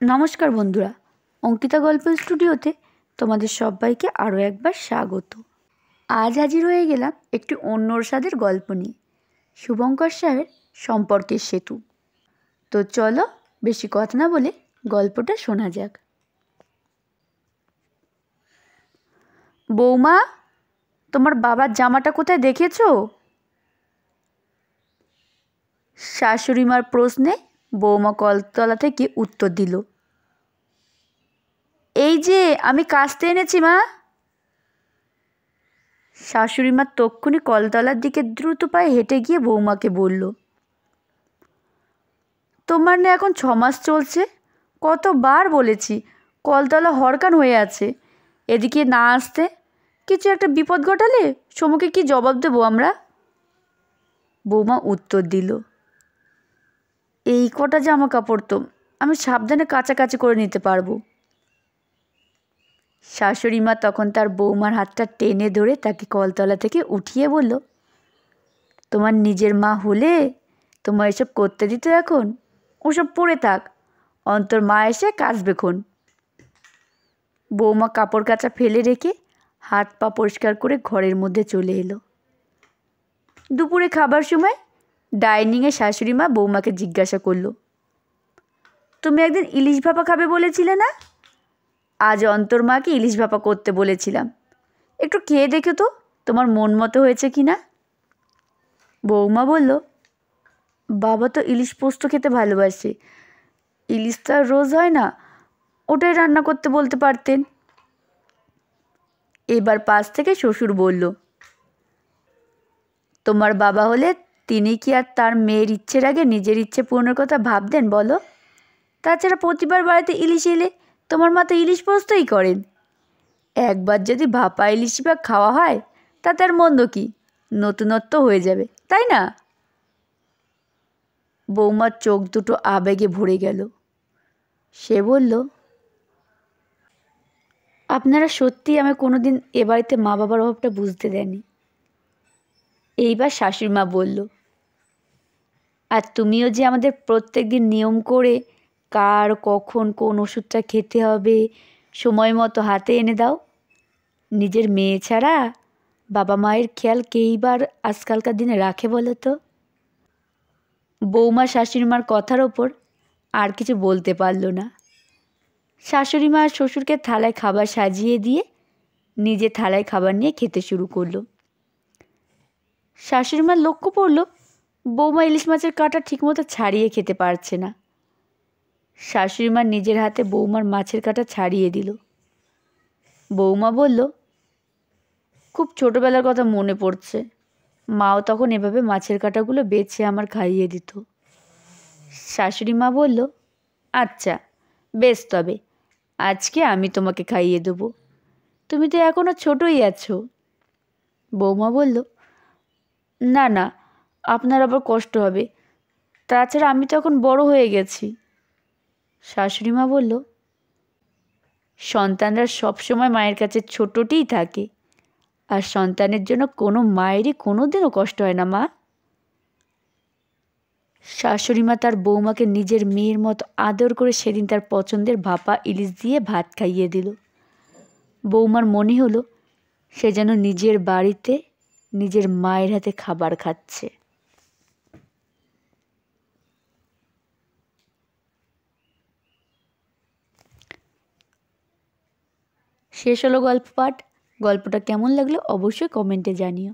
নমস্কার বন্ধুরা, অঙ্কিতা গল্প স্টুডিওতে তোমাদের সবাইকে আরও একবার স্বাগত। আজ হাজির হয়ে গেলাম একটি অন্য স্বাদের গল্প নিয়ে, শুভঙ্কর স্যারের সম্পর্কের সেতু। তো চলো বেশি কথা না বলে গল্পটা শোনা যাক। বৌমা, তোমার বাবার জামাটা কোথায় দেখেছো? শাশুড়িমার প্রশ্নে বৌমা কলতলা থেকে উত্তর দিল, এই যে আমি কাস্তে এনেছি মা। শাশুড়িমা তক্ষুনি কলতলার দিকে দ্রুত পায়ে হেঁটে গিয়ে বৌমাকে বলল, তোমার না এখন 6 মাস চলছে, কতবার বলেছি কলতলা হরকান হয়ে আছে, এদিকে না আসতে। কিছু একটা বিপদ ঘটালে সমুখে কি জবাব দেবো আমরা? বৌমা উত্তর দিল, এই কটা জামা কাপড় তো আমি সাবধানে কাচাকাচি করে নিতে পারবো। শাশুড়িমা তখন তার বৌমার হাতটা টেনে ধরে তাকে কলতলা থেকে উঠিয়ে বলল, তোমার নিজের মা হলে তোমার এসব করতে দিত এখন? ওসব পড়ে থাক, অন্তর মা এসে কাচবেক্ষণ। বৌমা কাপড় কাচা ফেলে রেখে হাত পা পরিষ্কার করে ঘরের মধ্যে চলে এলো। দুপুরে খাবার সময় ডাইনিংয়ে শাশুড়িমা বৌমাকে জিজ্ঞাসা করলো, তুমি একদিন ইলিশ ভাপা খাবে বলেছিলে না? আজ অন্তর মাকে ইলিশ ভাপা করতে বলেছিলাম, একটু খেয়ে দেখো তো তোমার মন মতো হয়েছে কি না। বৌমা বলল, বাবা তো ইলিশ পোস্ত খেতে ভালোবাসে, ইলিশ তো আর রোজ হয় না, ওটাই রান্না করতে বলতে পারতেন। এবার পাশ থেকে শ্বশুর বলল, তোমার বাবা হলে তিনি কি আর তার মেয়ের ইচ্ছের আগে নিজের ইচ্ছে পূরণের কথা ভাবতেন বলো? তাছাড়া প্রতিবার বাড়িতে ইলিশ এলে তোমার মা তো ইলিশ পোস্তই করেন। একবার যদি ভাপা ইলিশ বা খাওয়া হয় তাতে আর মন্দ কি, নতুনত্ব হয়ে যাবে, তাই না? বৌমার চোখ দুটো আবেগে ভরে গেল। সে বলল, আপনারা সত্যিই আমায় কোনো দিন এ বাড়িতে মা বাবার অভাবটা বুঝতে দেননি। এইবার শাশুড়িমা বলল, আর তুমিও যে আমাদের প্রত্যেক দিন নিয়ম করে কার কখন কোন ওষুধটা খেতে হবে সময় মতো হাতে এনে দাও। নিজের মেয়ে ছাড়া বাবা মায়ের খেয়াল কেইবার আজকালকার দিনে রাখে বলো তো? বৌমা শাশুড়িমার কথার ওপর আর কিছু বলতে পারল না। শাশুড়িমা আর শ্বশুরকে থালায় খাবার সাজিয়ে দিয়ে নিজে থালায় খাবার নিয়ে খেতে শুরু করলো। শাশুড়িমার লক্ষ্য পড়ল বৌমা ইলিশ মাছের কাঁটা ঠিকমতো ছাড়িয়ে খেতে পারছে না। শাশুড়িমা নিজের হাতে বৌমার মাছের কাঁটা ছাড়িয়ে দিল। বৌমা বলল, খুব ছোটোবেলার কথা মনে পড়ছে, মাও তখন এভাবে মাছের কাঁটাগুলো বেছে আমার খাইয়ে দিত। শাশুড়িমা বলল, আচ্ছা বেশ, তবে আজকে আমি তোমাকে খাইয়ে দেবো, তুমি তো এখনও ছোটোই আছো। বৌমা বলল, না না, আপনার আবার কষ্ট হবে, তাছাড়া আমি তো এখন বড় হয়ে গেছি। শাশুড়িমা বলল, সন্তানরা সবসময় মায়ের কাছে ছোটটিই থাকে, আর সন্তানের জন্য কোনো মায়েরই কোনো দিনও কষ্ট হয় না মা। শাশুড়িমা তার বৌমাকে নিজের মেয়ের মতো আদর করে সেদিন তার পছন্দের ভাপা ইলিশ দিয়ে ভাত খাইয়ে দিল। বৌমার মনে হলো সে যেন নিজের বাড়িতে নিজের মায়ের হাতে খাবার খাচ্ছে। শেষ হলো গল্প পাঠ। গল্পটা কেমন লাগলো অবশ্যই কমেন্টে জানিও।